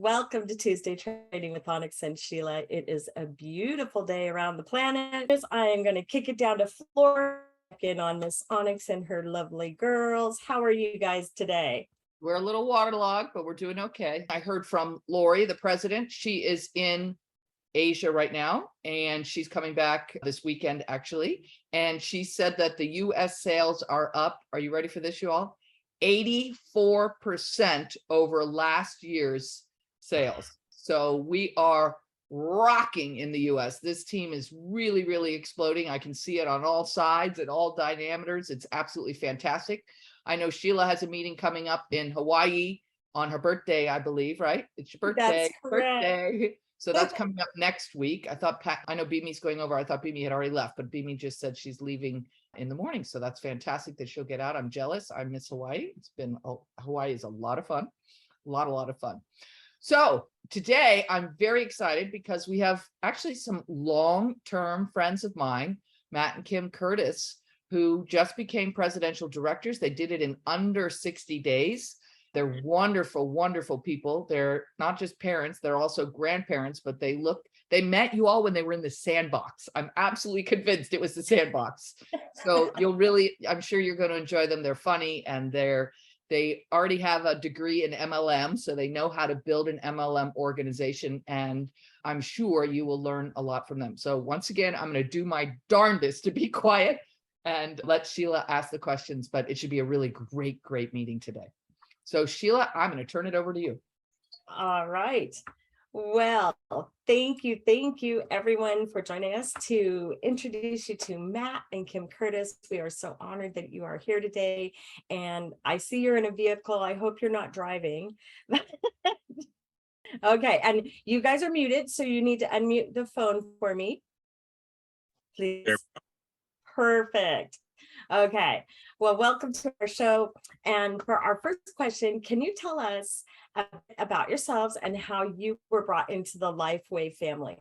Welcome to Tuesday Trading with Onyx and Sheila. It is a beautiful day around the planet. I am going to kick it down to Florida, in on Miss Onyx and her lovely girls. How are you guys today? We're a little waterlogged, but we're doing okay. I heard from Lori, the president. She is in Asia right now, and she's coming back this weekend, actually. And she said that the U.S. sales are up. Are you ready for this, you all? 84% over last year's sales. So we are rocking in the U.S. This team is really, really exploding. I can see it on all sides at all diameters. It's absolutely fantastic. I know Sheila has a meeting coming up in Hawaii on her birthday, I believe, right? It's your birthday. That's correct. Birthday. So that's coming up next week. I know Beamy's going over. I thought Beamy had already left, but Beamy just said she's leaving in the morning. So that's fantastic that she'll get out. I'm jealous. I miss Hawaii. Hawaii is a lot of fun. A lot of fun. So today I'm very excited because we have actually some long-term friends of mine, Matt and Kim Curtis, who just became presidential directors. They did it in under 60 days. They're wonderful, wonderful people. They're not just parents, they're also grandparents, but they met you all when they were in the sandbox. I'm absolutely convinced it was the sandbox. So I'm sure you're going to enjoy them. They're funny, and they already have a degree in MLM, so they know how to build an MLM organization, and I'm sure you will learn a lot from them. So once again, I'm going to do my darndest to be quiet and let Sheila ask the questions, but it should be a really great, great meeting today. So Sheila, I'm going to turn it over to you. All right. Well, thank you everyone for joining us to introduce you to Matt and Kim Curtis. We are so honored that you are here today. And I see you're in a vehicle. I hope you're not driving. Okay, and you guys are muted, so you need to unmute the phone for me, please. Perfect. Okay, well, welcome to our show. And for our first question, can you tell us about yourselves and how you were brought into the LifeWave family?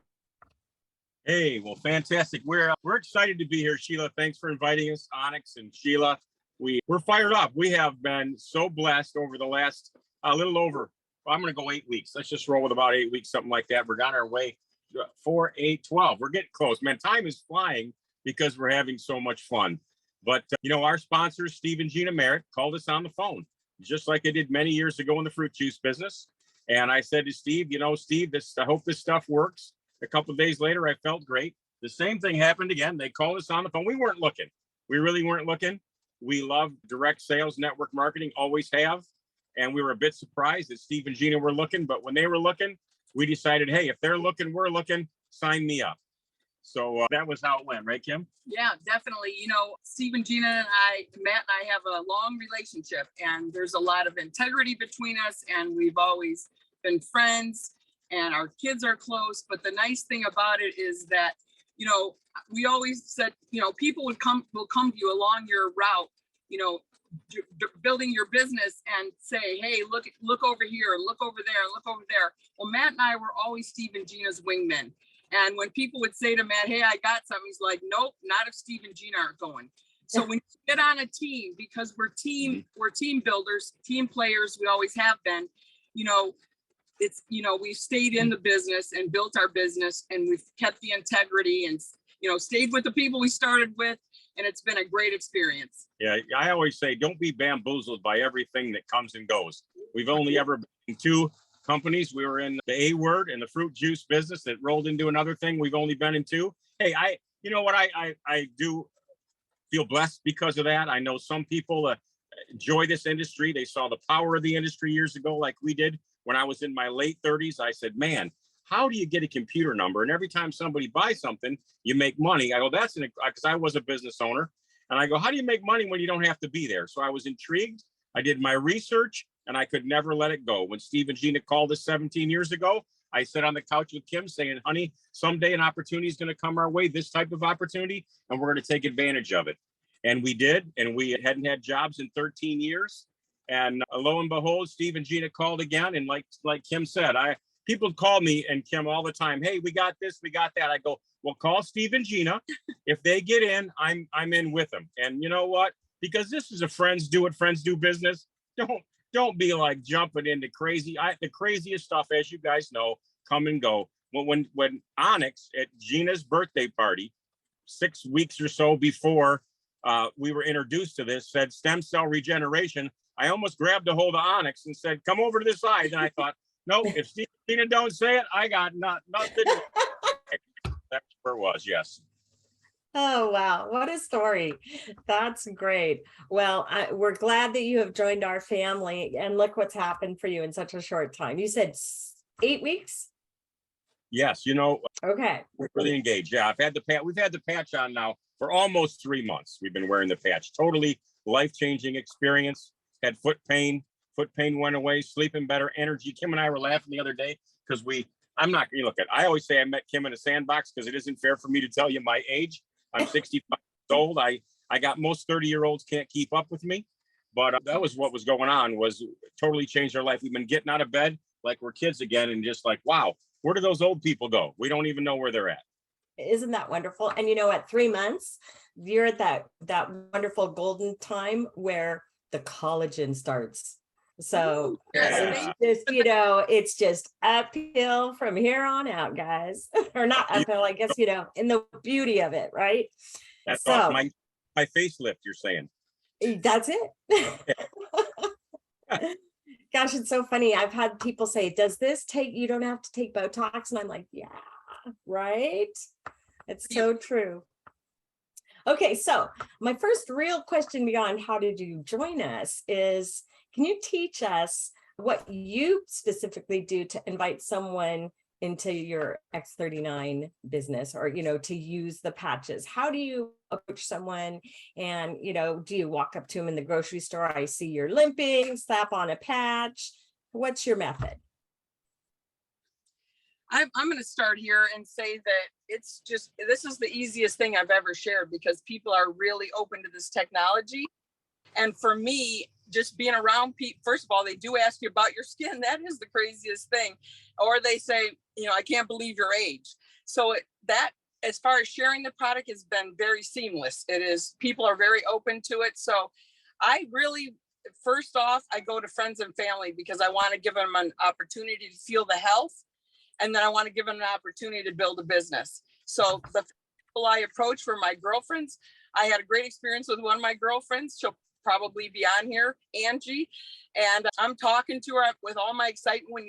Hey, well, fantastic. We're excited to be here, Sheila. Thanks for inviting us, Onyx and Sheila. We're fired up. We have been so blessed over the last I'm going to go 8 weeks. Let's just roll with about 8 weeks, something like that. We're on our way 4, 8, 12. We're getting close. Man, time is flying because we're having so much fun. But, our sponsor, Steve and Gina Merritt, called us on the phone, just like they did many years ago in the fruit juice business. And I said to Steve, Steve, I hope this stuff works. A couple of days later, I felt great. The same thing happened again. They called us on the phone. We weren't looking. We really weren't looking. We love direct sales, network marketing, always have. And we were a bit surprised that Steve and Gina were looking. But when they were looking, we decided, hey, if they're looking, we're looking, sign me up. So that was how it went, right, Kim? Yeah, definitely. Steve and Gina and Matt and I have a long relationship, and there's a lot of integrity between us, and we've always been friends, and our kids are close. But the nice thing about it is that, we always said, people will come to you along your route, building your business and say, hey, look over here, look over there, look over there. Well, Matt and I were always Steve and Gina's wingmen. And when people would say to Matt, hey, I got something, he's like, nope, not if Steve and Gina aren't going. So when you get on a team, because we're team builders, team players, we always have been, we've stayed in the business and built our business, and we've kept the integrity and, stayed with the people we started with. And it's been a great experience. Yeah, I always say, don't be bamboozled by everything that comes and goes. We've only ever been in 2 companies. We were in the A word and the fruit juice business that rolled into another thing. We've only been in 2. Hey, I do feel blessed because of that. I know some people enjoy this industry. They saw the power of the industry years ago, like we did. When I was in my late 30s, I said, man, how do you get a computer number? And every time somebody buys something, you make money. I go, because I was a business owner. And I go, how do you make money when you don't have to be there? So I was intrigued. I did my research, and I could never let it go. When Steve and Gina called us 17 years ago, I sat on the couch with Kim saying, honey, someday an opportunity is going to come our way, this type of opportunity, and we're going to take advantage of it. And we did, and we hadn't had jobs in 13 years. And lo and behold, Steve and Gina called again. And like Kim said, people call me and Kim all the time, hey, we got this, we got that. I go, well, call Steve and Gina. If they get in, I'm in with them. And you know what? Because this is a friends do business. don't be like jumping into crazy. The craziest stuff, as you guys know, come and go. When Onyx at Gina's birthday party, 6 weeks or so before we were introduced to this, said stem cell regeneration, I almost grabbed a hold of Onyx and said, come over to this side. And I thought, no, if Gina don't say it, I got nothing. That's where it was. Yes. Oh, wow. What a story. That's great. Well, we're glad that you have joined our family, and look what's happened for you in such a short time. You said 8 weeks? Yes. You know, okay. We're really engaged. Yeah. We've had the patch on now for almost 3 months. We've been wearing the patch. Totally life-changing experience. Had foot pain. Foot pain went away, sleeping better, energy. Kim and I were laughing the other day because I'm not going to look at, I always say I met Kim in a sandbox because it isn't fair for me to tell you my age. I'm 65 years old. I got most 30-year-olds can't keep up with me, but that was what was going on, was totally changed our life. We've been getting out of bed like we're kids again and just like, wow, where do those old people go? We don't even know where they're at. Isn't that wonderful? And you know, at 3 months, you're at that wonderful golden time where the collagen starts. So it's just uphill from here on out, guys. Or not uphill, I guess, in the beauty of it, right? That's awesome. My facelift, you're saying. That's it. Gosh, it's so funny. I've had people say, does this you don't have to take Botox? And I'm like, yeah, right? It's so true. Okay, so my first real question beyond how did you join us is, can you teach us what you specifically do to invite someone into your X39 business, or, to use the patches? How do you approach someone? And, do you walk up to them in the grocery store? I see you're limping, slap on a patch. What's your method? I'm going to start here and say that this is the easiest thing I've ever shared, because people are really open to this technology. And for me, just being around people, first of all, they do ask you about your skin. That is the craziest thing. Or they say, I can't believe your age. So that, as far as sharing the product, has been very seamless. People are very open to it. So I really, first off, I go to friends and family because I want to give them an opportunity to feel the health. And then I want to give them an opportunity to build a business. So the people I approach were my girlfriends. I had a great experience with one of my girlfriends. She'll probably be on here, Angie. And I'm talking to her with all my excitement when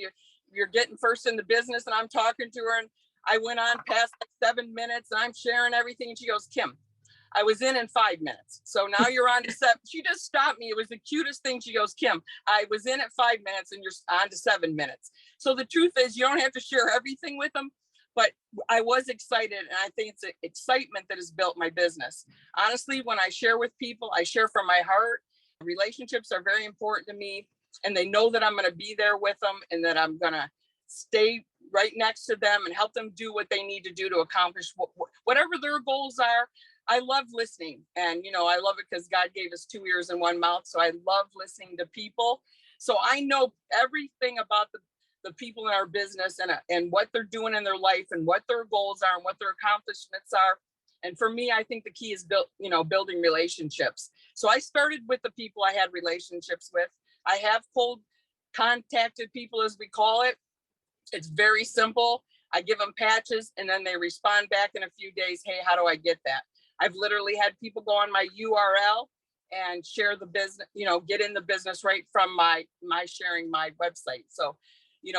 you're getting first in the business. And I'm talking to her, and I went on past 7 minutes and I'm sharing everything. And she goes, Kim, I was in 5 minutes. So now you're on to 7. She just stopped me. It was the cutest thing. She goes, Kim, I was in at 5 minutes and you're on to 7 minutes. So the truth is, you don't have to share everything with them, but I was excited. And I think it's an excitement that has built my business. Honestly, when I share with people, I share from my heart. Relationships are very important to me, and they know that I'm going to be there with them and that I'm going to stay right next to them and help them do what they need to do to accomplish whatever their goals are. I love listening, and I love it because God gave us 2 ears and 1 mouth. So I love listening to people. So I know everything about the people in our business and what they're doing in their life and what their goals are and what their accomplishments are. And for me, I think the key is building relationships. So I started with the people I had relationships with. I have contacted people, as we call it. It's very simple. I give them patches and then they respond back in a few days. Hey, how do I get that? I've literally had people go on my URL and share the business, get in the business right from my sharing my website. So,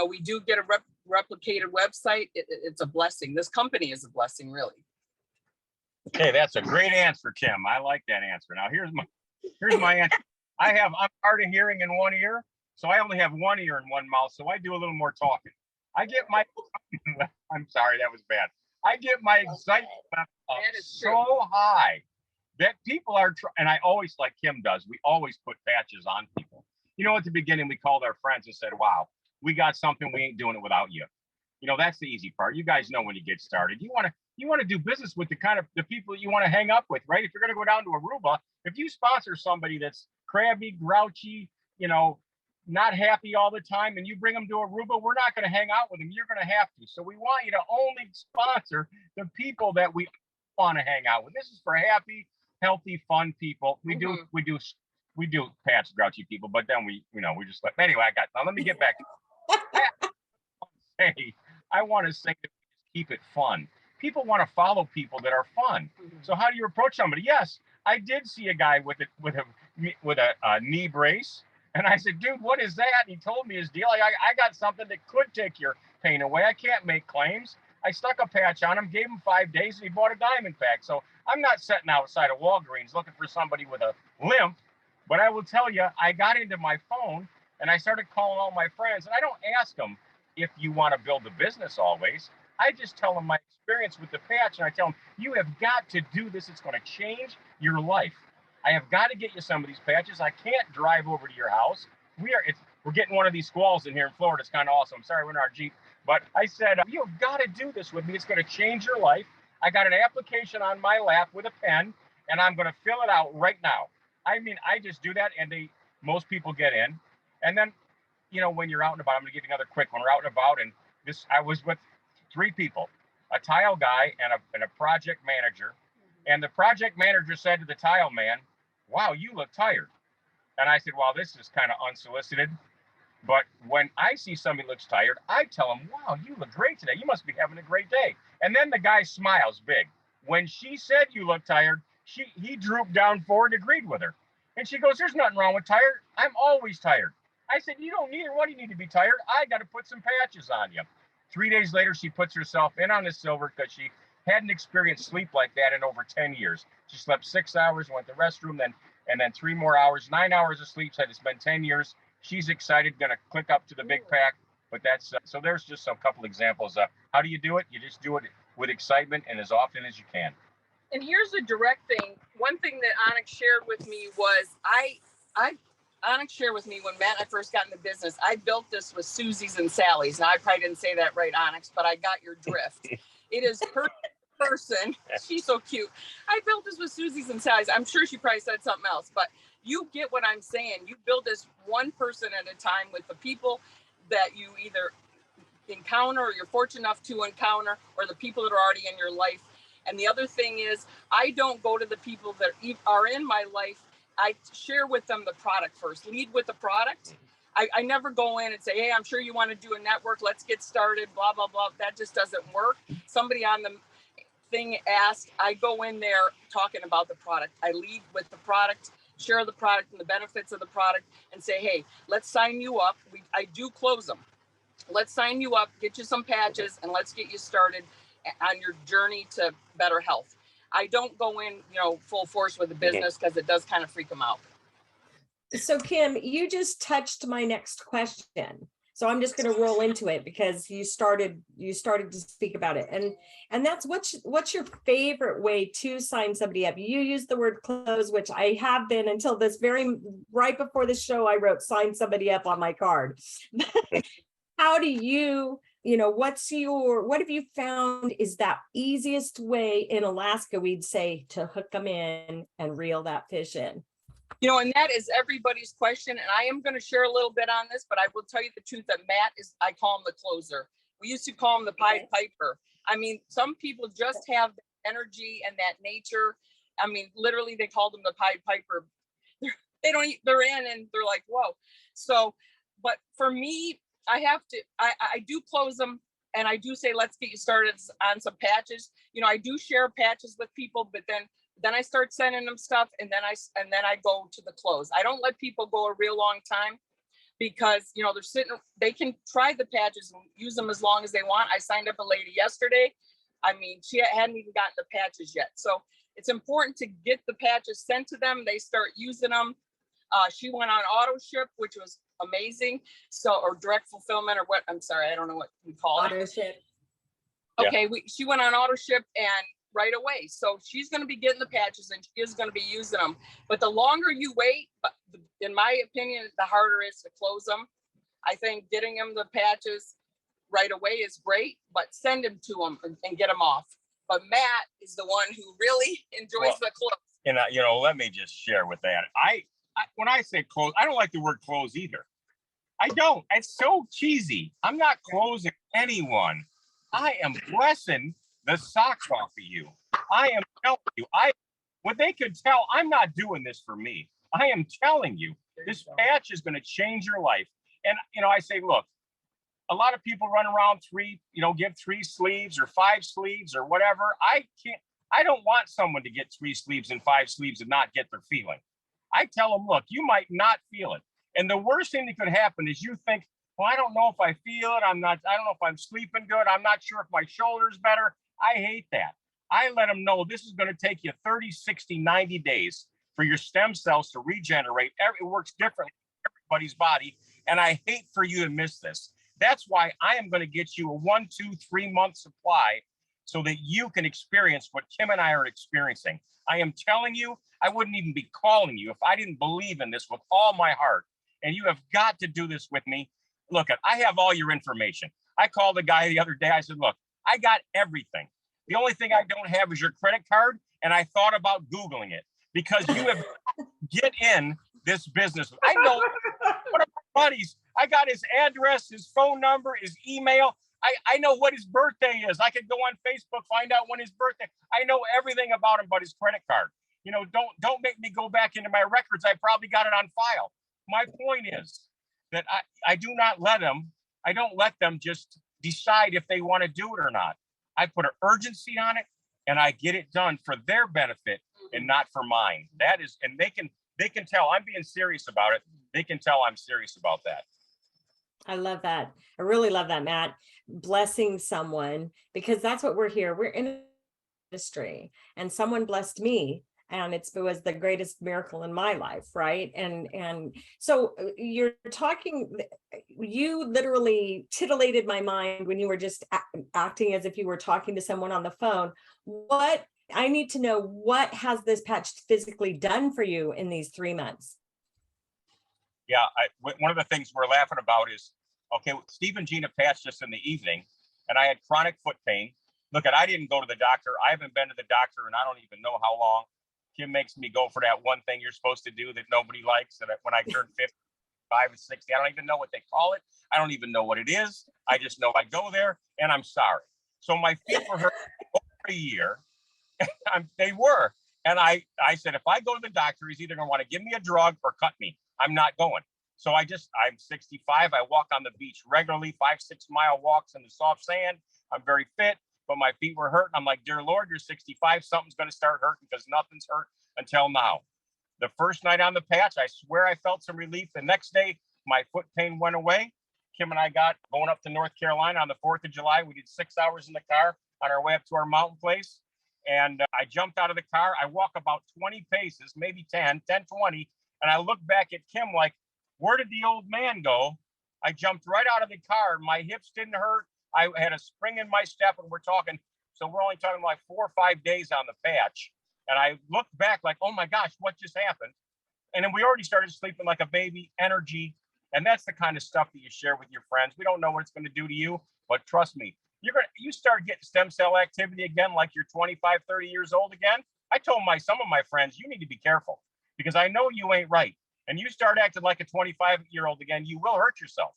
we do get a replicated website. It's a blessing. This company is a blessing, really. Okay, that's a great answer, Kim. I like that answer. Now here's my answer. I'm hard of hearing in one ear, so I only have one ear and one mouth, so I do a little more talking. I'm sorry, that was bad. I get my excitement up so high that people are, and I always, like Kim does, we always put patches on people. At the beginning, we called our friends and said, wow, we got something, we ain't doing it without you. That's the easy part. You guys know when you get started, you want to do business with the people you want to hang up with, right? If you're going to go down to Aruba, if you sponsor somebody that's crabby, grouchy, not happy all the time, and you bring them to Aruba, we're not going to hang out with them. You're going to have to. So we want you to only sponsor the people that we want to hang out with. This is for happy, healthy, fun people. We do we do patch grouchy people, but then we just like, anyway, now let me get back. I want to say that we just keep it fun. People want to follow people that are fun. So how do you approach somebody? Yes, I did see a guy with a knee brace, and I said, dude, what is that? And he told me his deal. I got something that could take your pain away. I can't make claims. I stuck a patch on him, gave him 5 days, and he bought a diamond pack. So I'm not sitting outside of Walgreens looking for somebody with a limp, but I will tell you, I got into my phone and I started calling all my friends, and I don't ask them if you want to build a business always. I just tell them my experience with the patch, and I tell them, you have got to do this. It's going to change your life. I have got to get you some of these patches. I can't drive over to your house. We're getting one of these squalls in here in Florida. It's kind of awesome. Sorry, we're in our Jeep. But I said, you've got to do this with me. It's going to change your life. I got an application on my lap with a pen, and I'm going to fill it out right now. I mean, I just do that, and most people get in. And then, when you're out and about, I'm going to give you another quick one. We're out and about, and I was with 3 people, a tile guy and a project manager. And the project manager said to the tile man, wow, you look tired. And I said, well, this is kind of unsolicited. But when I see somebody looks tired, I tell them, wow, you look great today. You must be having a great day. And then the guy smiles big. When she said you look tired, he drooped down forward and agreed with her. And she goes, there's nothing wrong with tired. I'm always tired. I said, you don't need it. Why do you need to be tired? I got to put some patches on you. 3 days later, she puts herself in on the silver because she hadn't experienced sleep like that in over 10 years. She slept 6 hours, went to the restroom, and then 3 more hours, 9 hours of sleep. Said it's been 10 years. She's excited, going to click up to the big pack. But that's so there's just a couple examples. How do you do it? You just do it with excitement and as often as you can. And here's a direct thing. One thing that Onyx shared with me was Onyx shared with me when Matt and I first got in the business, I built this with Susie's and Sally's. Now I probably didn't say that right, Onyx, but I got your drift. It is her person. She's so cute. I built this with Susie's and Sally's. I'm sure she probably said something else, but you get what I'm saying. You build this one person at a time with the people that you either encounter or you're fortunate enough to encounter, or the people that are already in your life. And the other thing is, I don't go to the people that are in my life. I share with them the product first, lead with the product. I never go in and say, hey, I'm sure you want to do a network. Let's get started, blah, blah, blah. That just doesn't work. Somebody on the thing asked, I go in there talking about the product. I lead with the product, share the product and the benefits of the product, and say, hey, let's sign you up. I do close them. Let's sign you up, get you some patches, and let's get you started on your journey to better health. I don't go in, full force with the business because it does kind of freak them out. So Kim, you just touched my next question. So I'm just going to roll into it because you started to speak about it. And that's what's your favorite way to sign somebody up? You use the word close, which I have been until right before the show, I wrote sign somebody up on my card. How do you, what have you found is that easiest way in Alaska, we'd say, to hook them in and reel that fish in? And that is everybody's question. And I am going to share a little bit on this, but I will tell you the truth that Matt I call him the closer. We used to call him the Pied Piper. I mean, some people just have the energy and that nature. I mean, literally they called him the Pied Piper. They're in and they're like, whoa. So, but for me, I do close them and I do say, let's get you started on some patches. I do share patches with people, but then I start sending them stuff and then I go to the close. I don't let people go a real long time because, they can try the patches and use them as long as they want. I signed up a lady yesterday. I mean, she hadn't even gotten the patches yet. So it's important to get the patches sent to them. They start using them. She went on auto ship, which was amazing. So, or direct fulfillment or what, I'm sorry, I don't know what we call it. Auto ship. Okay, she went on auto ship and right away. So she's going to be getting the patches and she is going to be using them. But the longer you wait, in my opinion, the harder it is to close them. I think getting them the patches right away is great, but send them to them and get them off. But Matt is the one who really enjoys the close. And let me just share with that. When I say close, I don't like the word close either. I don't. It's so cheesy. I'm not closing anyone. I am blessing the socks off of you. I am telling you, what they could tell, I'm not doing this for me. I am telling you, this patch is going to change your life. And, I say, look, a lot of people run around give 3 sleeves or 5 sleeves or whatever. I don't want someone to get 3 sleeves and 5 sleeves and not get their feeling. I tell them, look, you might not feel it. And the worst thing that could happen is you think, well, I don't know if I feel it. I don't know if I'm sleeping good. I'm not sure if my shoulder's better. I hate that. I let them know this is going to take you 30, 60, 90 days for your stem cells to regenerate. It works differently in everybody's body. And I hate for you to miss this. That's why I am going to get you a 1, 2, 3 month supply so that you can experience what Kim and I are experiencing. I am telling you, I wouldn't even be calling you if I didn't believe in this with all my heart. And you have got to do this with me. Look, I have all your information. I called the guy the other day. I said, look, I got everything. The only thing I don't have is your credit card. And I thought about Googling it because you have get in this business. I know one of my buddies, I got his address, his phone number, his email. I know what his birthday is. I could go on Facebook, find out when his birthday. I know everything about him but his credit card. Don't make me go back into my records. I probably got it on file. My point is that I don't let them just decide if they want to do it or not. I put an urgency on it and I get it done for their benefit and not for mine. That is, and they can tell I'm being serious about it. They can tell I'm serious about that. I love that. I really love that, Matt. Blessing someone, because that's what we're here. We're in industry and someone blessed me. And it was the greatest miracle in my life, right? And so you're talking, you literally titillated my mind when you were just acting as if you were talking to someone on the phone. I need to know, what has this patch physically done for you in these 3 months? Yeah, one of the things we're laughing about is, okay, Steve and Gina patched us in the evening, and I had chronic foot pain. Look, I didn't go to the doctor. I haven't been to the doctor, and I don't even know how long. Kim makes me go for that one thing you're supposed to do that nobody likes. And when I turn 55 and 60, I don't even know what they call it. I don't even know what it is. I just know I go there, and I'm sorry. So my feet were hurt over a year. They were. And I said, if I go to the doctor, he's either going to want to give me a drug or cut me. I'm not going. So I'm 65. I walk on the beach regularly, 5-6 mile walks in the soft sand. I'm very fit, but my feet were hurting. I'm like, dear Lord, you're 65. Something's going to start hurting because nothing's hurt until now. The first night on the patch, I swear I felt some relief. The next day, my foot pain went away. Kim and I got going up to North Carolina on the 4th of July. We did 6 hours in the car on our way up to our mountain place. And I jumped out of the car. I walk about 20 paces, maybe 10, 20. And I look back at Kim like, where did the old man go? I jumped right out of the car. My hips didn't hurt. I had a spring in my step, and we're only talking like 4 or 5 days on the patch. And I looked back like, oh my gosh, what just happened? And then we already started sleeping like a baby, energy. And that's the kind of stuff that you share with your friends. We don't know what it's going to do to you, but trust me, you start getting stem cell activity again, like you're 25, 30 years old again. I told some of my friends, you need to be careful because I know you ain't right. And you start acting like a 25-year-old again, you will hurt yourself.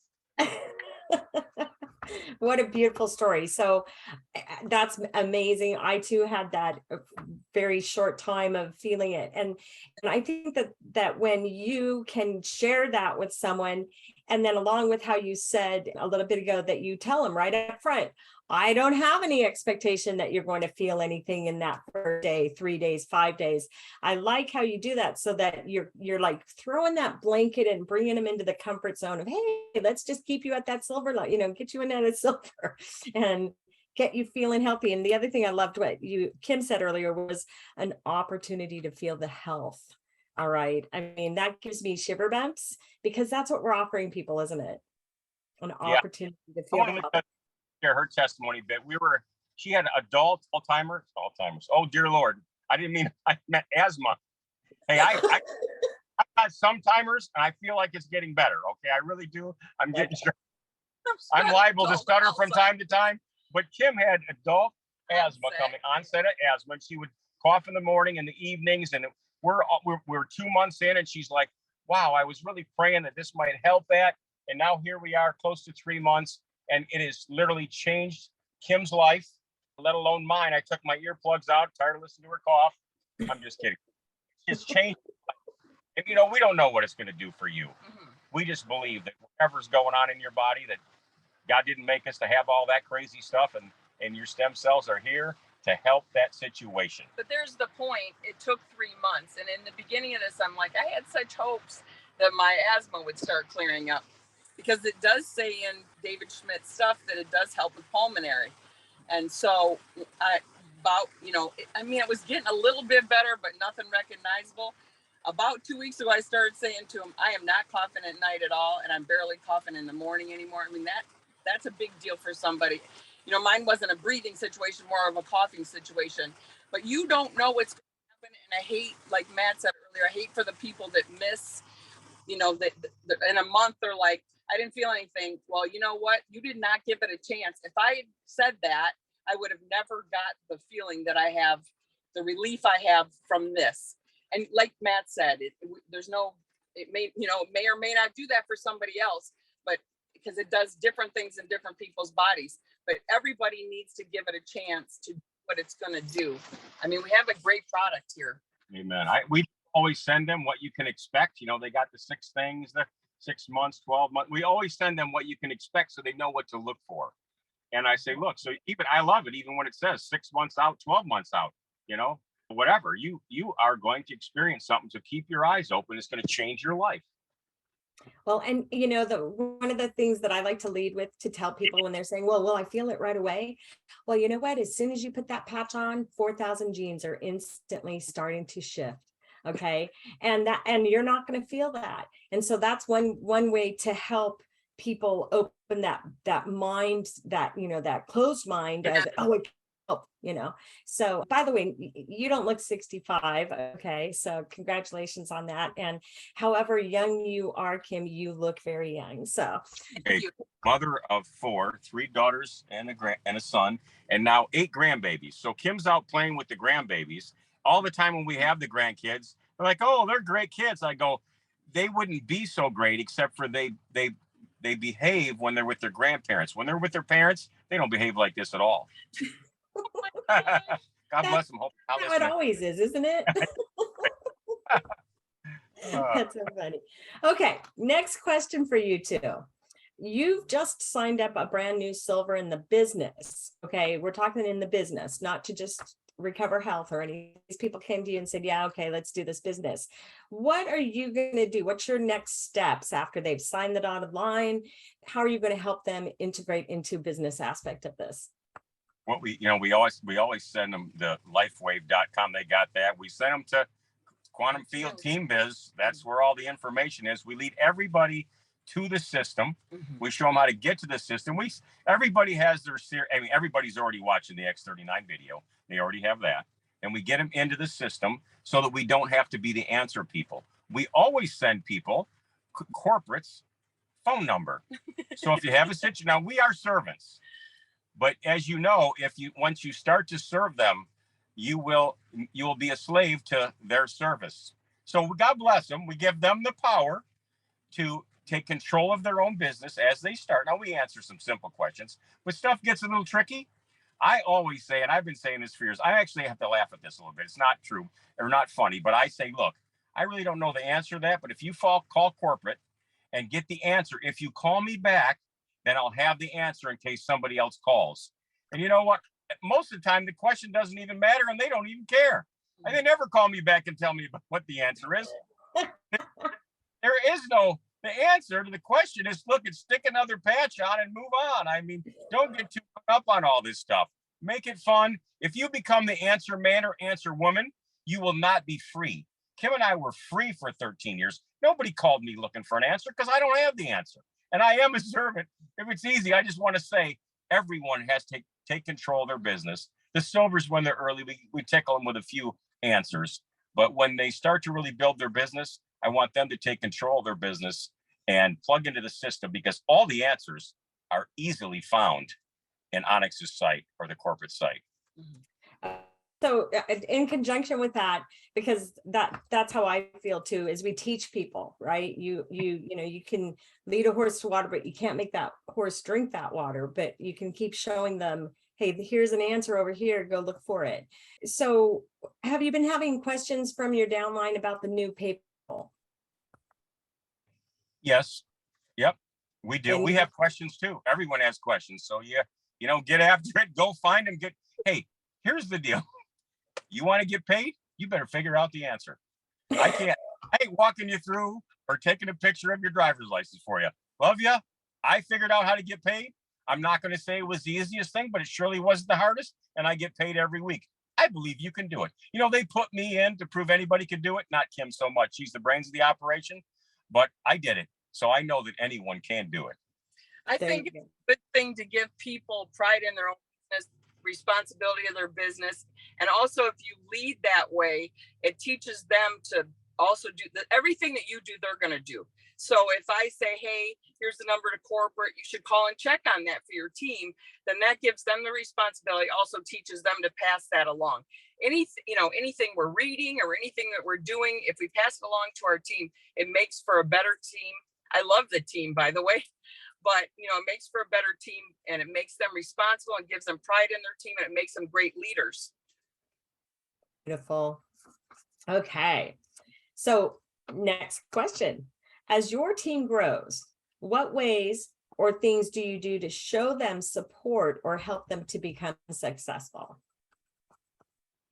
What a beautiful story. So that's amazing. I too had that very short time of feeling it. And I think that when you can share that with someone, and then along with how you said a little bit ago that you tell them right up front, I don't have any expectation that you're going to feel anything in that first day, 3 days, 5 days. I like how you do that so that you're like throwing that blanket and bringing them into the comfort zone of, hey, let's just keep you at that silver, get you in at a silver and get you feeling healthy. And the other thing I loved what Kim said earlier was an opportunity to feel the health. All right. I mean, that gives me shiver bumps because that's what we're offering people, isn't it? An opportunity to feel the health. Share her testimony a bit. She had adult Alzheimer's. Oh dear Lord. I meant asthma. Hey, I got some timers and I feel like it's getting better. Okay. I really do. I'm getting sure. I'm liable to stutter from time to time, but Kim had adult asthma onset of asthma. And she would cough in the morning and the evenings. And we're 2 months in and she's like, wow, I was really praying that this might help that. And now here we are close to 3 months. And it has literally changed Kim's life, let alone mine. I took my earplugs out, tired of listening to her cough. I'm just kidding. It's changed. And, we don't know what it's going to do for you. Mhm. We just believe that whatever's going on in your body, that God didn't make us to have all that crazy stuff, and your stem cells are here to help that situation. But there's the point. It took 3 months. And in the beginning of this, I'm like, I had such hopes that my asthma would start clearing up, because it does say in David Schmidt's stuff that it does help with pulmonary. And so it was getting a little bit better, but nothing recognizable. About 2 weeks ago, I started saying to him, I am not coughing at night at all, and I'm barely coughing in the morning anymore. I mean, that's a big deal for somebody. Mine wasn't a breathing situation, more of a coughing situation. But you don't know what's going to happen. And I hate, like Matt said earlier, I hate for the people that miss, that in a month they're like, I didn't feel anything. Well, you know what? You did not give it a chance. If I had said that, I would have never got the feeling that I have, the relief I have from this. And like Matt said, it may or may not do that for somebody else, but because it does different things in different people's bodies. But everybody needs to give it a chance to do what it's going to do. I mean, we have a great product here. Amen. We always send them what you can expect. They got the 6 things, the 6 months, 12 months. We always send them what you can expect so they know what to look for. And I say, look, so I love it, even when it says 6 months out, 12 months out, whatever, you are going to experience something. So keep your eyes open. It's going to change your life. Well, and one of the things that I like to lead with to tell people when they're saying, well, will I feel it right away? Well, you know what? As soon as you put that patch on, 4,000 genes are instantly starting to shift. Okay. And you're not going to feel that. And so that's one way to help people open that mind, that closed mind of, oh, it can help, So by the way, you don't look 65. Okay. So congratulations on that. And however young you are, Kim, you look very young. So a mother of 4, 3 daughters and a son, and now 8 grandbabies. So Kim's out playing with the grandbabies all the time. When we have the grandkids, they're like, oh, they're great kids. I go, they wouldn't be so great except for they behave when they're with their grandparents. When they're with their parents, they don't behave like this at all. God bless them. Hope how it always is, isn't it? That's so funny. Okay, next question for you two. You've just signed up a brand new silver in the business. Okay, we're talking in the business, not to just recover health or any. These people came to you and said, yeah, okay, let's do this business. What are you going to do? What's your next steps after they've signed the dotted line? How are you going to help them integrate into business aspect of this? What we always send them the LifeWave.com. They got that. We send them to Quantum Field Team Biz. That's where all the information is. We lead everybody to the system. Mm-hmm. We show them how to get to the system. Everybody has their everybody's already watching the X39 video. They already have that. And we get them into the system so that we don't have to be the answer people. We always send people corporates phone number. So if you have a situation, now we are servants. But as you know, once you start to serve them, you will be a slave to their service. So God bless them. We give them the power to take control of their own business as they start. Now we answer some simple questions, but stuff gets a little tricky. I always say, and I've been saying this for years, I actually have to laugh at this a little bit. It's not true or not funny, but I say, look, I really don't know the answer to that, but if you call corporate and get the answer, if you call me back, then I'll have the answer in case somebody else calls. And you know what? Most of the time, the question doesn't even matter and they don't even care. And they never call me back and tell me what the answer is. The answer to the question is, look, stick another patch on and move on. I mean, don't get too hung up on all this stuff. Make it fun. If you become the answer man or answer woman, you will not be free. Kim and I were free for 13 years. Nobody called me looking for an answer because I don't have the answer. And I am a servant. If it's easy, I just want to say everyone has to take control of their business. The silvers, when they're early, we tickle them with a few answers. But when they start to really build their business, I want them to take control of their business and plug into the system, because all the answers are easily found in Onyx's site or the corporate site. So in conjunction with that, because that's how I feel too, is we teach people, right? You can lead a horse to water, but you can't make that horse drink that water, but you can keep showing them, hey, here's an answer over here, go look for it. So have you been having questions from your downline about the new paper? Yes. Yep. We do. And We have questions too. Everyone has questions. So yeah, get after it. Go find them. Hey, here's the deal. You want to get paid? You better figure out the answer. I ain't walking you through or taking a picture of your driver's license for you. Love you. I figured out how to get paid. I'm not going to say it was the easiest thing, but it surely wasn't the hardest. And I get paid every week. I believe you can do it. They put me in to prove anybody could do it. Not Kim so much. She's the brains of the operation, but I did it. So I know that anyone can do it. I think it's a good thing to give people pride in their own business, responsibility of their business. And also, if you lead that way, it teaches them to also do everything that you do, they're going to do. So if I say, hey, here's the number to corporate, you should call and check on that for your team, then that gives them the responsibility, also teaches them to pass that along. Anything we're reading or anything that we're doing, if we pass it along to our team, it makes for a better team. I love the team, by the way, but it makes for a better team, and it makes them responsible and gives them pride in their team, and it makes them great leaders. Beautiful. Okay. So next question. As your team grows, what ways or things do you do to show them support or help them to become successful?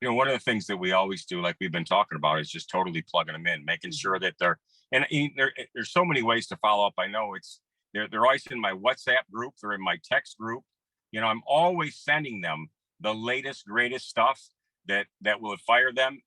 One of the things that we always do, like we've been talking about, is just totally plugging them in, making sure that there's so many ways to follow up. I know they're always in my WhatsApp group. They're in my text group. I'm always sending them the latest, greatest stuff that will fire them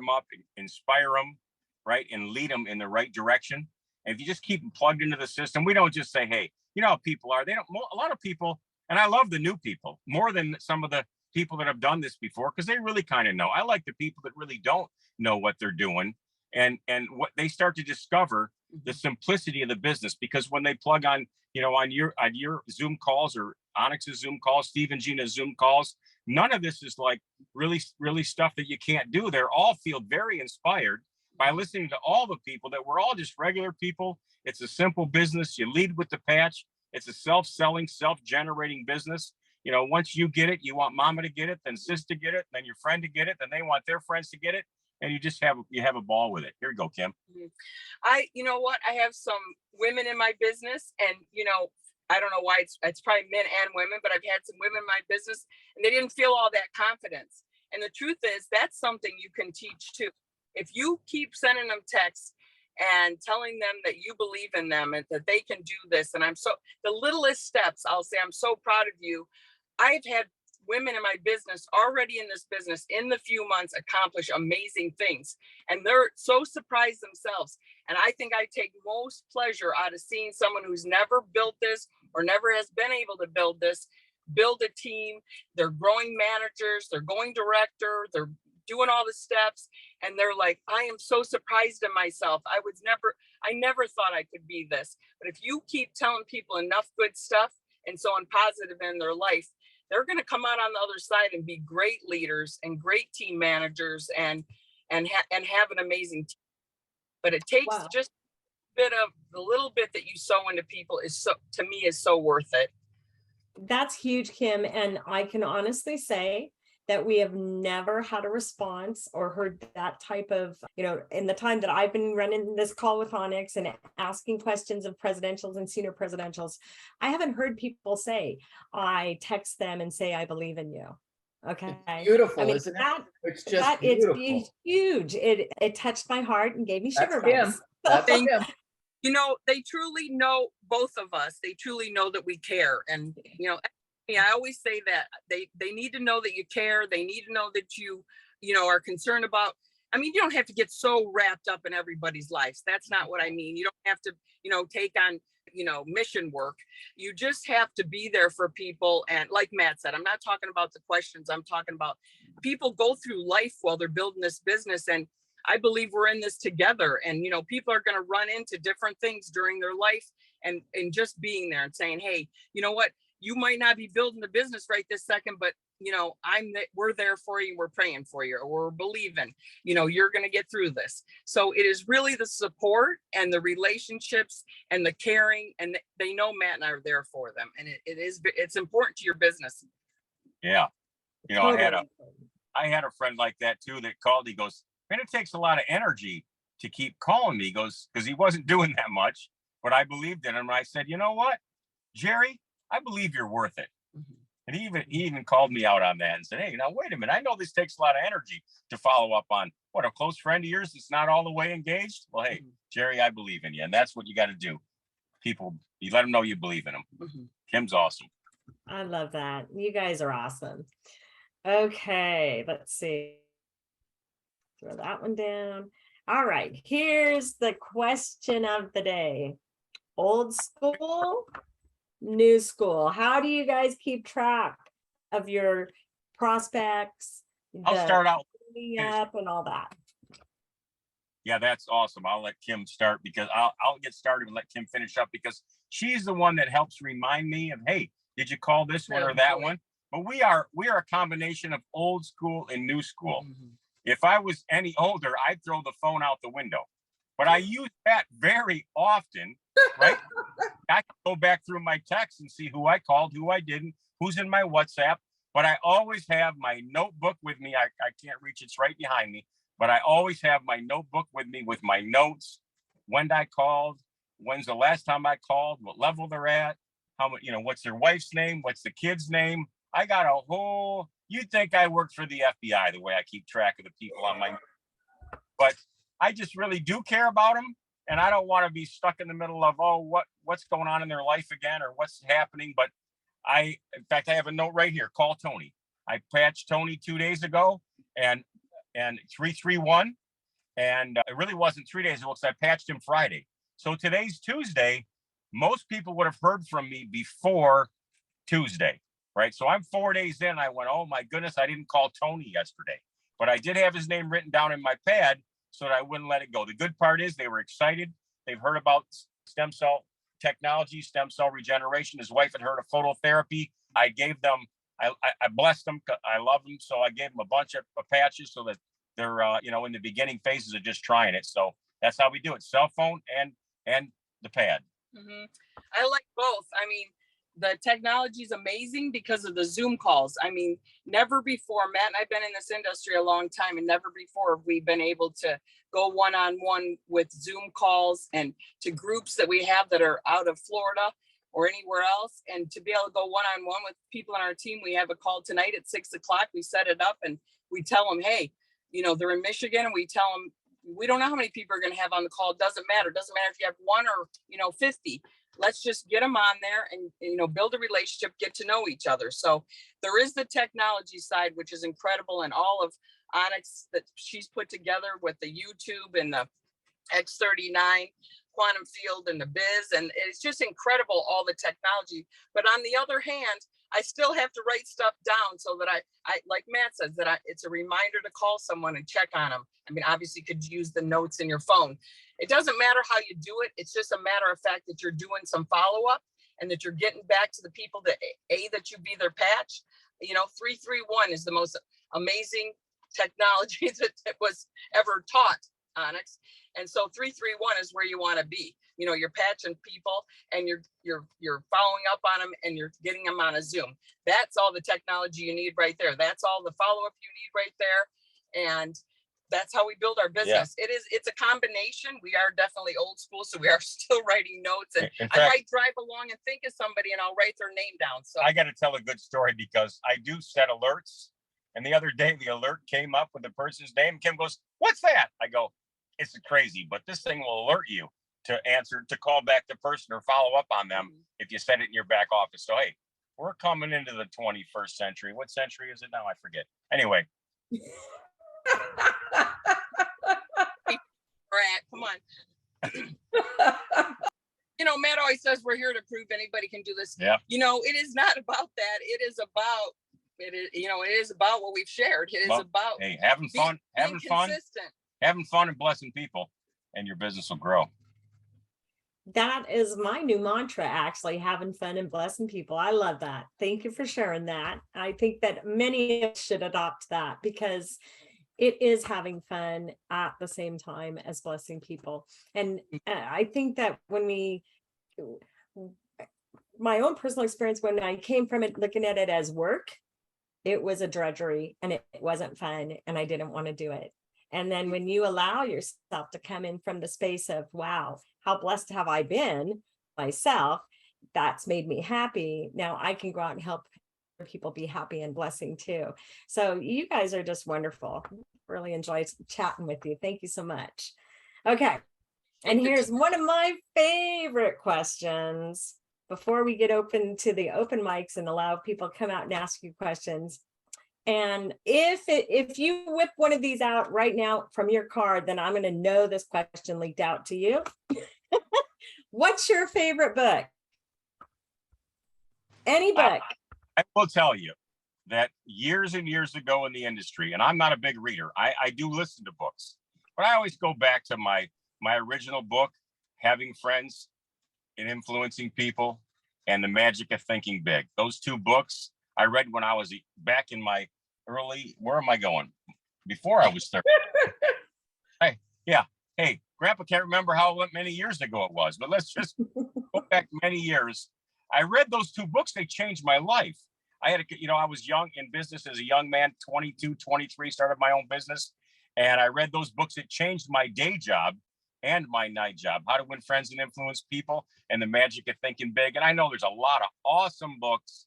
up, inspire them, right, and lead them in the right direction. And if you just keep them plugged into the system, we don't just say, hey, how people are. They don't. A lot of people, and I love the new people more than some of the people that have done this before, because they really kind of know. I like the people that really don't know what they're doing, and what they start to discover the simplicity of the business, because when they plug on, on your Zoom calls or Onyx's Zoom calls, Steve and Gina's Zoom calls, none of this is like really, really stuff that you can't do. They're all feel very inspired by listening to all the people that we're all just regular people. It's a simple business. You lead with the patch. It's a self-selling, self-generating business. Once you get it, you want mama to get it, then sis to get it, then your friend to get it, then they want their friends to get it. And you have a ball with it. Here you go, Kim. You know what? I have some women in my business, and I don't know why it's probably men and women, but I've had some women in my business and they didn't feel all that confidence. And the truth is, that's something you can teach too. If you keep sending them texts and telling them that you believe in them and that they can do this, and the littlest steps, I'll say, I'm so proud of you. I've had women in my business already in this business in the few months accomplish amazing things, and they're so surprised themselves. And I think I take most pleasure out of seeing someone who's never built this or never has been able to build this, build a team. They're growing managers, they're going director, they're doing all the steps, and they're like, I am so surprised in myself. I never thought I could be this. But if you keep telling people enough good stuff and so on positive in their life, they're going to come out on the other side and be great leaders and great team managers and have an amazing team. But it takes just a bit of the little bit that you sow into people is so worth it. That's huge, Kim. And I can honestly say that we have never had a response or heard that type of, in the time that I've been running this call with Onyx and asking questions of presidentials and senior presidentials, I haven't heard people say, I text them and say, I believe in you. Okay. It's beautiful, isn't it? It's just beautiful. It's huge. It touched my heart and gave me sugar bumps. That's him. They truly know, both of us, they truly know that we care. And, I always say that they need to know that you care. They need to know that you are concerned about. I mean, you don't have to get so wrapped up in everybody's lives. That's not what I mean. You don't have to, take on, mission work. You just have to be there for people. And like Matt said, I'm not talking about the questions. I'm talking about people go through life while they're building this business. And I believe we're in this together. And, people are going to run into different things during their life, and just being there and saying, hey, you know what? You might not be building the business right this second, but we're there for you. We're praying for you, or we're believing, you're going to get through this. So it is really the support and the relationships and the caring, and they know Matt and I are there for them. And it's important to your business. Yeah. I had a friend like that too, that called. He goes, man, it takes a lot of energy to keep calling me. He goes, because he wasn't doing that much. but I believed in him. And I said, you know what, Jerry, I believe you're worth it. And he even called me out on that and said, hey, now wait a minute. I know this takes a lot of energy to follow up on what, a close friend of yours that's not all the way engaged. Well, hey, Jerry, I believe in you. And that's what you got to do. People, you let them know you believe in them. Kim's awesome. I love that. You guys are awesome. Okay, let's see. Throw that one down. All right, here's the question of the day. Old school, new school. How do you guys keep track of your prospects? I'll start out Up and all that. Yeah, that's awesome. I'll let Kim start because I'll get started and let Kim finish up because she's the one that helps remind me of, hey, did you call this one or that one? But we are a combination of old school and new school. If I was any older, I'd throw the phone out the window. But I use that very often, right? I can go back through my texts and see who I called, who I didn't, who's in my WhatsApp. But I always have my notebook with me. I can't reach, it's right behind me. But I always have my notebook with me with my notes, when I called, when's the last time I called, what level they're at, how much, what's their wife's name, what's the kid's name. I got a whole, you'd think I worked for the FBI the way I keep track of the people on my, but I just really do care about them. And I don't want to be stuck in the middle of, what's going on in their life again, or what's happening. But in fact, I have a note right here, call Tony. I patched Tony 2 days ago and 331. And it really wasn't 3 days ago because I patched him Friday. So today's Tuesday. Most people would have heard from me before Tuesday, right? So I'm 4 days in. I went, oh my goodness, I didn't call Tony yesterday, but I did have his name written down in my pad so that I wouldn't let it go. The good part is they were excited. They've heard about stem cell technology, stem cell regeneration. His wife had heard of phototherapy. I gave them, I blessed them. I love them. So I gave them a bunch of patches so that they're, in the beginning phases of just trying it. So that's how we do it. Cell phone and the pad. I like both. I mean, the technology is amazing because of the Zoom calls. I mean, never before, Matt and I've been in this industry a long time, and never before have we been able to go one-on-one with Zoom calls and to groups that we have that are out of Florida or anywhere else. And to be able to go one-on-one with people on our team, we have a call tonight at 6 o'clock. We set it up and we tell them, hey, they're in Michigan, and we tell them, we don't know how many people are going to have on the call. It doesn't matter. It doesn't matter if you have 1 or 50. Let's just get them on there and build a relationship, get to know each other. So there is the technology side, which is incredible, and all of Onyx that she's put together with the YouTube and the X39 quantum field and the biz, and it's just incredible, all the technology. But on the other hand, I still have to write stuff down so that I like Matt says, that it's a reminder to call someone and check on them. I mean, obviously you could use the notes in your phone. It doesn't matter how you do it. It's just a matter of fact that you're doing some follow-up and that you're getting back to the people that you be their patch. 331 is the most amazing technology that was ever taught, Onyx. And so 331 is where you want to be. You're patching people and you're following up on them and you're getting them on a Zoom. That's all the technology you need right there. That's all the follow-up you need right there. And that's how we build our business. Yeah. It's a combination. We are definitely old school, so we are still writing notes. And in fact, I might drive along and think of somebody and I'll write their name down. So I got to tell a good story because I do set alerts. And the other day, the alert came up with the person's name. Kim goes, "What's that?" I go, "It's crazy, but this thing will alert you to call back the person or follow up on them if you set it in your back office." So, hey, we're coming into the 21st century. What century is it now? I forget. Anyway. Come on. Matt always says we're here to prove anybody can do this. Yeah. It is not about that. It is about what we've shared. It is about having fun, consistent. Having fun and blessing people, and your business will grow. That is my new mantra, actually, having fun and blessing people. I love that. Thank you for sharing that. I think that many of us should adopt that because it is having fun at the same time as blessing people. And I think that my own personal experience, when I came from it, looking at it as work, it was a drudgery and it wasn't fun and I didn't want to do it. And then when you allow yourself to come in from the space of, wow, how blessed have I been myself, that's made me happy. Now I can go out and help people be happy and blessing too. So you guys are just wonderful. Really enjoyed chatting with you. Thank you so much. Okay. And here's one of my favorite questions before we get open to the open mics and allow people to come out and ask you questions. And if you whip one of these out right now from your card, then I'm going to know this question leaked out to you. What's your favorite book? Any book? I will tell you that years and years ago in the industry, and I'm not a big reader, I do listen to books, but I always go back to my original book, Having Friends and Influencing People, and The Magic of Thinking Big. Those two books I read when I was back in my early, where am I going? Before I was 30. Hey, Grandpa can't remember how many years ago it was, but let's just go back many years. I read those two books. They changed my life. I was young in business as a young man, 22, 23, started my own business. And I read those books. It changed my day job and my night job, How to Win Friends and Influence People, and The Magic of Thinking Big. And I know there's a lot of awesome books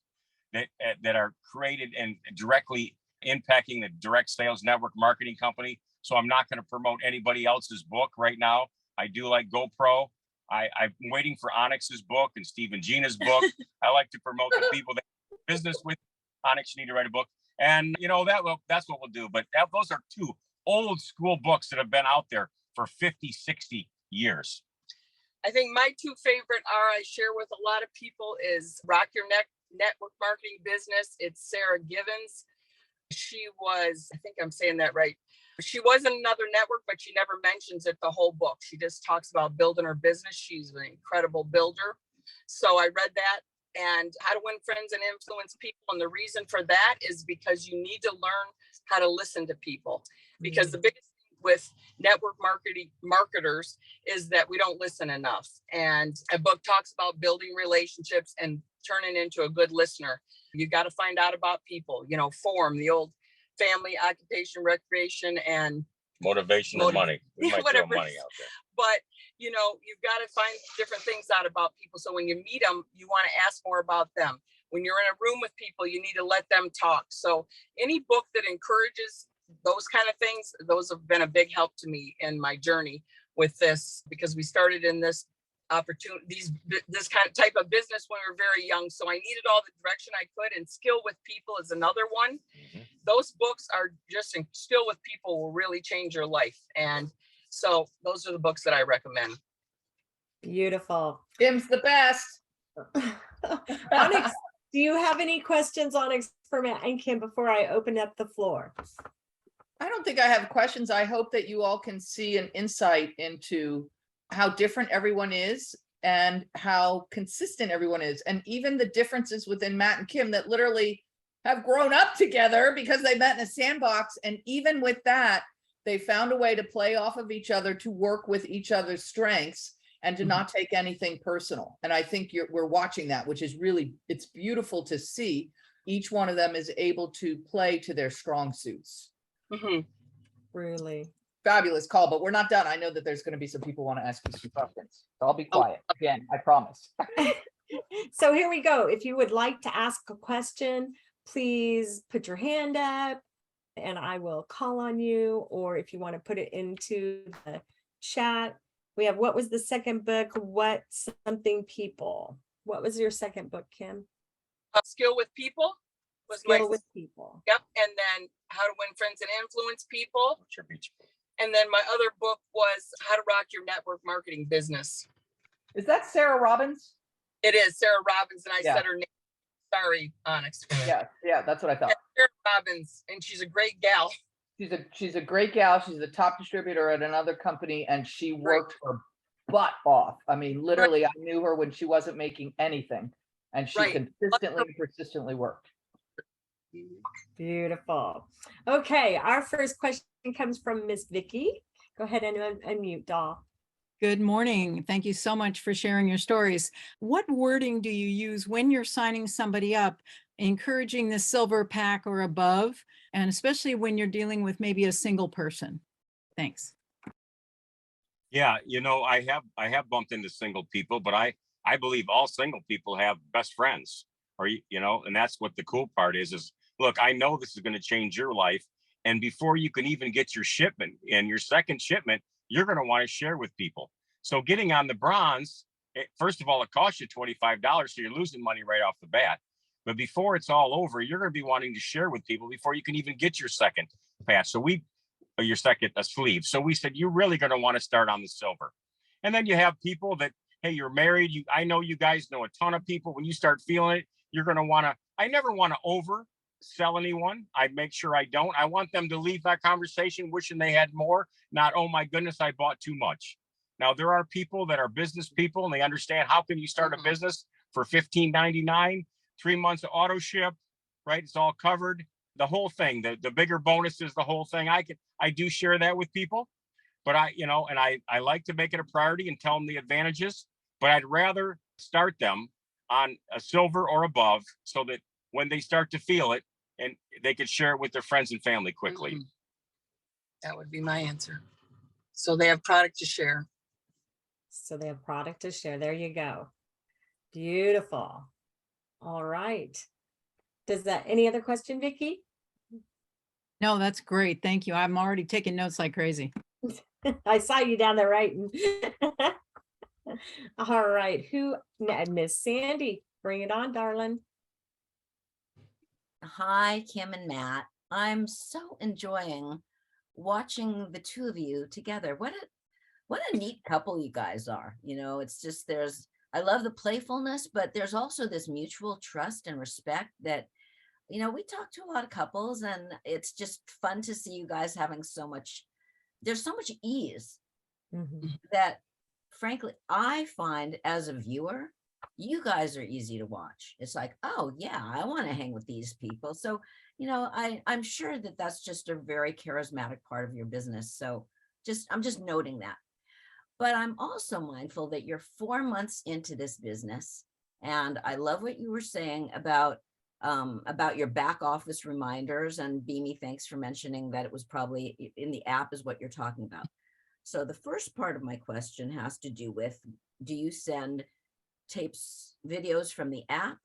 that are created and directly impacting the direct sales network marketing company. So I'm not going to promote anybody else's book right now. I do like GoPro. I'm waiting for Onyx's book and Steve and Gina's book. I like to promote the people that business with Onyx. You need to write a book. And that's what we'll do. But those are two old school books that have been out there for 50, 60 years. I think my two favorite I share with a lot of people is Rock Your Network Marketing Business. It's Sarah Givens. She was, I think I'm saying that right. She was in another network, but she never mentions it the whole book. She just talks about building her business. She's an incredible builder. So I read that, and How to Win Friends and Influence People. And the reason for that is because you need to learn how to listen to people. Because the biggest thing with network marketers is that we don't listen enough. And a book talks about building relationships and turning into a good listener. You got to find out about people, form the old family, occupation, recreation, and motivation or money. We might throw money out there. But you've got to find different things out about people. So when you meet them, you want to ask more about them. When you're in a room with people, you need to let them talk. So any book that encourages those kind of things, those have been a big help to me in my journey with this, because we started in this this kind of type of business when we were very young. So I needed all the direction I could, and Skill with People is another one. Mm-hmm. Those books are just, Skill with People will really change your life. And so those are the books that I recommend. Beautiful. Kim's the best. Onyx, do you have any questions, Onyx, for Matt and Kim before I open up the floor? I don't think I have questions. I hope that you all can see an insight into how different everyone is and how consistent everyone is. And even the differences within Matt and Kim that literally have grown up together because they met in a sandbox. And even with that, they found a way to play off of each other, to work with each other's strengths, and to not take anything personal. And I think we're watching that, which is really, it's beautiful to see. Each one of them is able to play to their strong suits. Mm-hmm. Really fabulous call, but we're not done. I know that there's going to be some people want to ask you some questions, so I'll be quiet again, I promise. So here we go. If you would like to ask a question, please put your hand up and I will call on you, or if you want to put it into the chat. We have, what was the second book? What Something People. What was your second book, Kim? Skill with People. Skill with People. Yep. And then How to Win Friends and Influence People. And then my other book was How to Rock Your Network Marketing Business. Is that Sarah Robbins? It is Sarah Robbins, and I said her name. Sorry, Onyx. Yeah, that's what I thought. Sarah Robbins, and she's a great gal. She's a great gal. She's the top distributor at another company, and she worked her butt off. I mean, literally, I knew her when she wasn't making anything, and she consistently and persistently worked. Beautiful. Okay, our first question comes from Miss Vicky. Go ahead and unmute, doll. Good morning. Thank you so much for sharing your stories. What wording do you use when you're signing somebody up, encouraging the silver pack or above, and especially when you're dealing with maybe a single person? Thanks. Yeah, I have bumped into single people, but I believe all single people have best friends, or and that's what the cool part is look, I know this is going to change your life, and before you can even get your shipment and your second shipment, you're going to want to share with people. So getting on the bronze, first of all, it costs you $25, so you're losing money right off the bat. But before it's all over, you're going to be wanting to share with people before you can even get your second patch. So your second sleeve. So we said, you're really going to want to start on the silver. And then you have people that, hey, you're married. I know you guys know a ton of people. When you start feeling it, you're going to want to, I never want to oversell anyone. I make sure I don't. I want them to leave that conversation wishing they had more, not, oh my goodness, I bought too much. Now, there are people that are business people and they understand, how can you start a business for $15.99, 3 months of auto ship, right? It's all covered. The whole thing, the bigger bonuses, the whole thing. I do share that with people, but I like to make it a priority and tell them the advantages, but I'd rather start them on a silver or above so that when they start to feel it, and they could share it with their friends and family quickly. That would be my answer. So they have product to share. So they have product to share. There you go. Beautiful. All right. Any other question, Vicki? No, that's great. Thank you. I'm already taking notes like crazy. I saw you down there writing. All right. Miss Sandy, bring it on, darling. Hi, Kim and Matt. I'm so enjoying watching the two of you together. What a neat couple you guys are. It's just I love the playfulness, but there's also this mutual trust and respect that, we talk to a lot of couples, and it's just fun to see you guys having there's so much ease that, frankly, I find as a viewer, you guys are easy to watch. It's like, oh yeah, I want to hang with these people. So, I'm sure that that's just a very charismatic part of your business. So I'm just noting that. But I'm also mindful that you're 4 months into this business. And I love what you were saying about your back office reminders, and Beamy, thanks for mentioning that it was probably in the app is what you're talking about. So the first part of my question has to do with, do you send videos from the app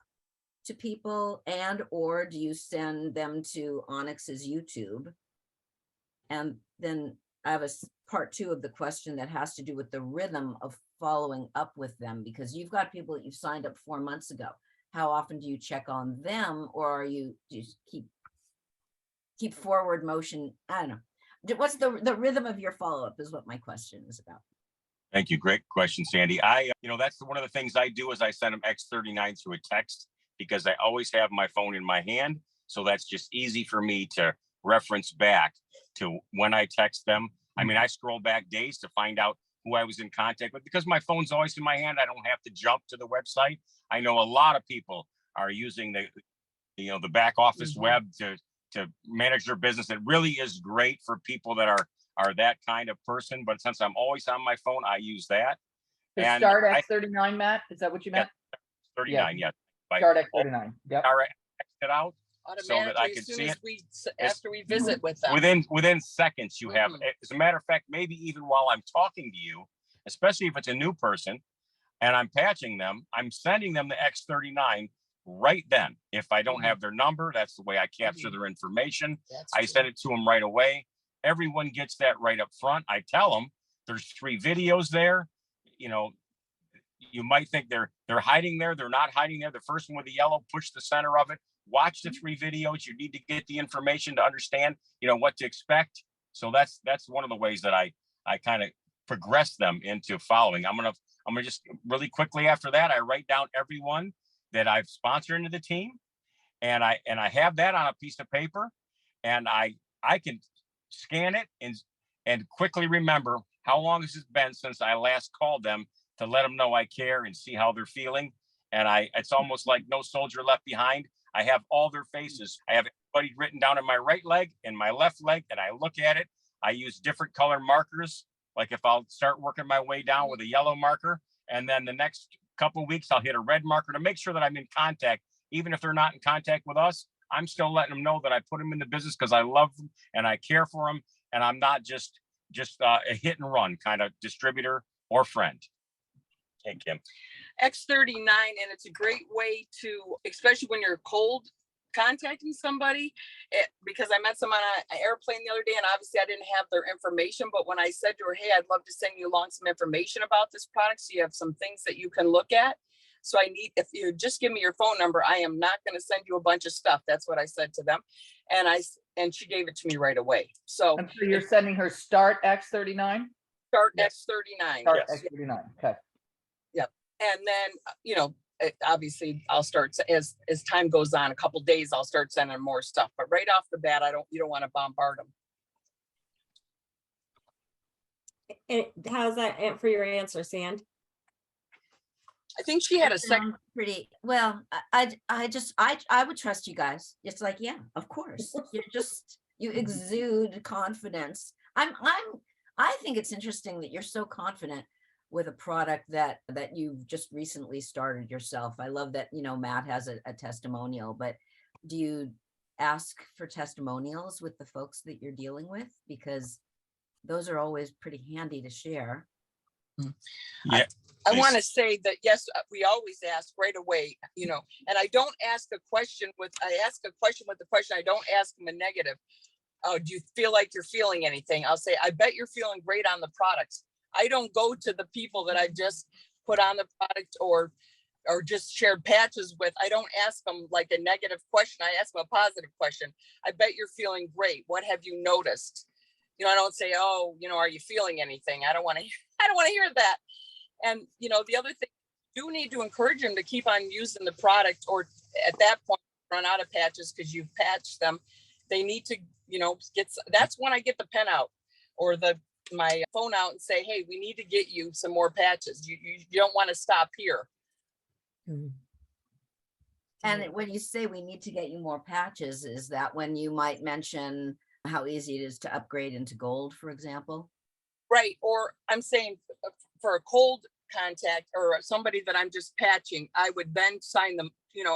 to people, or do you send them to Onyx's YouTube? And then I have a part 2 of the question that has to do with the rhythm of following up with them, because you've got people that you signed up 4 months ago. How often do you check on them, or are you just keep forward motion? I don't know. What's the rhythm of your follow-up is what my question is about. Thank you. Great question, Sandy. That's one of the things I do is I send them X39 through a text, because I always have my phone in my hand. So that's just easy for me to reference back to when I text them. I mean, I scroll back days to find out who I was in contact with, because my phone's always in my hand. I don't have to jump to the website. I know a lot of people are using the back office web to manage their business. It really is great for people that are that kind of person. But since I'm always on my phone, I use that. To start X39, Matt, is that what you meant? 39, yeah. Start X39. Yep. Text it out so that I can see it. After we visit with them. Within seconds, you have, as a matter of fact, maybe even while I'm talking to you, especially if it's a new person and I'm patching them, I'm sending them the X39 right then. If I don't have their number, that's the way I capture their information. I send it to them right away. Everyone gets that right up front. I tell them there's 3 videos there. You might think they're hiding there. They're not hiding there. The first one with the yellow, push the center of it. Watch the 3 videos. You need to get the information to understand, what to expect. So that's one of the ways that I kind of progress them into following. I'm gonna just really quickly after that, I write down everyone that I've sponsored into the team, and I have that on a piece of paper, and I can scan it and quickly remember how long has it been since I last called them to let them know I care and see how they're feeling. And it's almost like no soldier left behind. I have all their faces. I have everybody written down in my right leg and my left leg, and I look at it. I use different color markers. Like if I'll start working my way down with a yellow marker, and then the next couple of weeks, I'll hit a red marker to make sure that I'm in contact. Even if they're not in contact with us, I'm still letting them know that I put them in the business because I love them and I care for them. And I'm not just, just a hit and run kind of distributor or friend. Hey, Kim. X39, and it's a great way to, especially when you're cold contacting somebody, because I met someone on an airplane the other day, and obviously I didn't have their information, but when I said to her, hey, I'd love to send you along some information about this product so you have some things that you can look at. So if you just give me your phone number, I am not going to send you a bunch of stuff. That's what I said to them. And she gave it to me right away. So I'm sure you're sending her Start X39? Start Yes. X39. Start Yes. X39, okay. And then, obviously I'll start as time goes on, a couple days, I'll start sending more stuff, but right off the bat, you don't want to bombard them. And how's that for your answer, Sand? I think she had That a second. sounds pretty well. I would trust you guys. It's like, yeah, of course. You exude confidence. I think it's interesting that you're so confident with a product that you've just recently started yourself. I love that, Matt has a testimonial, but do you ask for testimonials with the folks that you're dealing with? Because those are always pretty handy to share. Yeah. I want to say that, yes, we always ask right away, and I don't ask a question I ask a question with the question. I don't ask them a negative. Oh, do you feel like you're feeling anything? I'll say, I bet you're feeling great on the products. I don't go to the people that I've just put on the product or just shared patches with. I don't ask them like a negative question. I ask them a positive question. I bet you're feeling great. What have you noticed? I don't say, oh, are you feeling anything? I don't want to hear that. And, the other thing, you do need to encourage them to keep on using the product, or at that point, run out of patches because you've patched them. They need to, that's when I get the pen out or my phone out and say, hey, we need to get you some more patches. You don't want to stop here. And when you say we need to get you more patches, is that when you might mention how easy it is to upgrade into gold, for example? Right. Or I'm saying for a cold contact or somebody that I'm just patching, I would then sign them,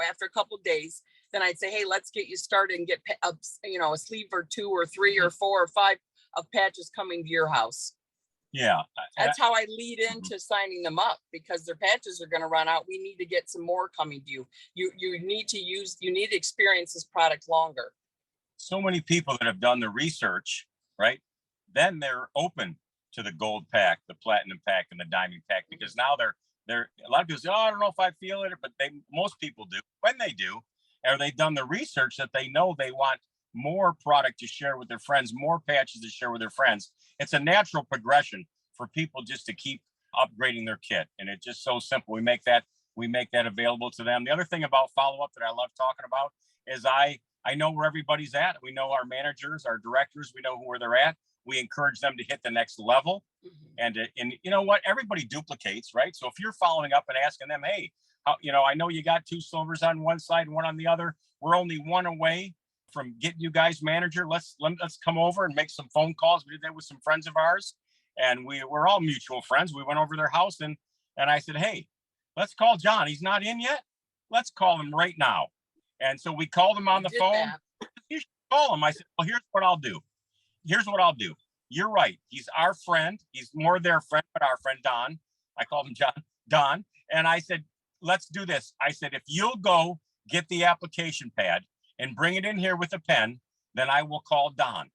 after a couple of days. Then I'd say, hey, let's get you started and get a sleeve or 2 or 3 or 4 or 5 of patches coming to your house. Yeah. That's how I lead into signing them up, because their patches are going to run out. We need to get some more coming to you. You need to experience this product longer. So many people that have done the research, right? Then they're open to the gold pack, the platinum pack, and the diamond pack, because now they're a lot of people say, oh, I don't know if I feel it, but most people do. When they do, or they've done the research that they know they want more product to share with their friends, more patches to share with their friends. It's a natural progression for people just to keep upgrading their kit. And it's just so simple. We make that available to them. The other thing about follow-up that I love talking about is I know where everybody's at. We know our managers, our directors, we know where they're at. We encourage them to hit the next level. And you know what? Everybody duplicates, right? So if you're following up and asking them, hey, I know you got 2 silvers on one side and 1 on the other. We're only 1 away from getting you guys manager. Let's come over and make some phone calls. We did that with some friends of ours, and we're all mutual friends. We went over to their house and I said, hey, let's call John. He's not in yet. Let's call him right now. And so we called him on the phone. You should call him. I said, well, here's what I'll do. You're right. He's our friend. He's more their friend, but our friend Don. I called him Don. And I said, let's do this. I said, if you'll go get the application pad and bring it in here with a pen, then I will call Don.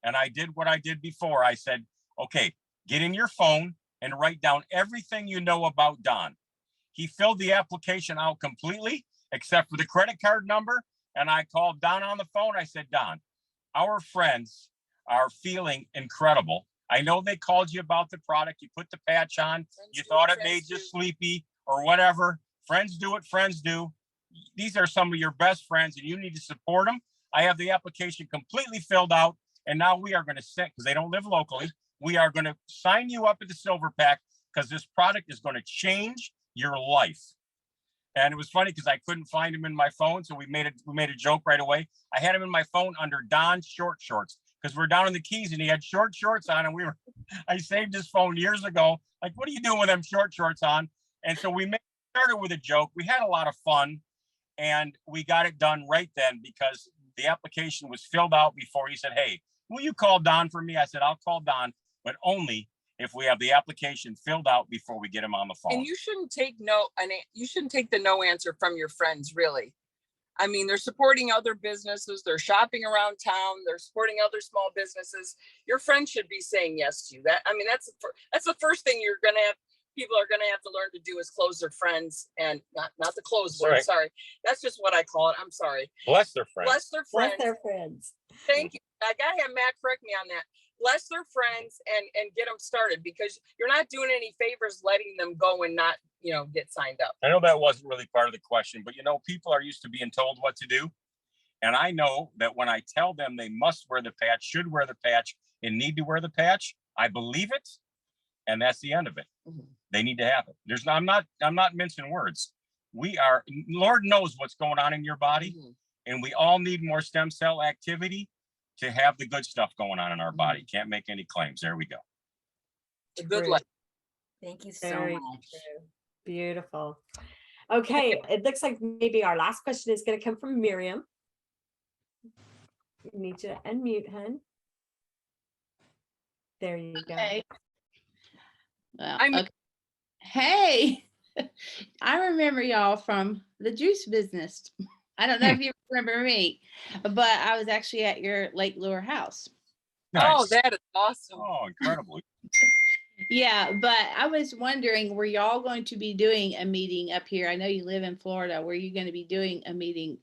And I did what I did before. I said, okay, get in your phone and write down everything you know about Don. He filled the application out completely, except for the credit card number. And I called Don on the phone. I said, Don, our friends are feeling incredible. I know they called you about the product. You put the patch on. You thought it made you sleepy or whatever. Friends do what friends do. These are some of your best friends and you need to support them. I have the application completely filled out. And now we are going to send, because they don't live locally, we are going to sign you up at the silver pack because this product is going to change your life. And it was funny because I couldn't find him in my phone. So we made a joke right away. I had him in my phone under Don's short shorts because we're down in the Keys and he had short shorts on. And I saved his phone years ago. Like, what are you doing with them short shorts on? And so we started with a joke. We had a lot of fun and we got it done right then because the application was filled out before he said, hey, will you call Don for me? I said, I'll call Don. but only if we have the application filled out before we get them on the phone. And you shouldn't take no, and you shouldn't take the no answer from your friends, really. I mean, they're supporting other businesses, they're shopping around town, they're supporting other small businesses. Your friends should be saying yes to you. That, I mean, that's the first thing you're gonna have. People are gonna have to learn to do is close their friends, and not the close word. Right. Sorry, that's just what I call it. I'm sorry. Bless their friends. Bless their friends. Bless their friends. Thank you. I gotta have Matt correct me on that. Bless their friends and get them started, because you're not doing any favors letting them go and not, get signed up. I know that wasn't really part of the question, but people are used to being told what to do. And I know that when I tell them they must wear the patch, should wear the patch, and need to wear the patch, I believe it. And that's the end of it. Mm-hmm. They need to have it. I'm not mincing words. Lord knows what's going on in your body. Mm-hmm. And we all need more stem cell activity to have the good stuff going on in our body. Can't make any claims. There we go. Good Great. luck. Thank you so Very much. true. Beautiful. Okay, it looks like maybe our last question is going to come from Miriam. You need to unmute, hun. There you go. Okay. Well, I'm- okay. Hey, I remember y'all from the juice business. I don't know if you remember me, but I was actually at your Lake Lure house. Nice. Oh, that is awesome. Oh, incredible. Yeah, but I was wondering, were y'all going to be doing a meeting up here? I know you live in Florida. Were you going to be doing a meeting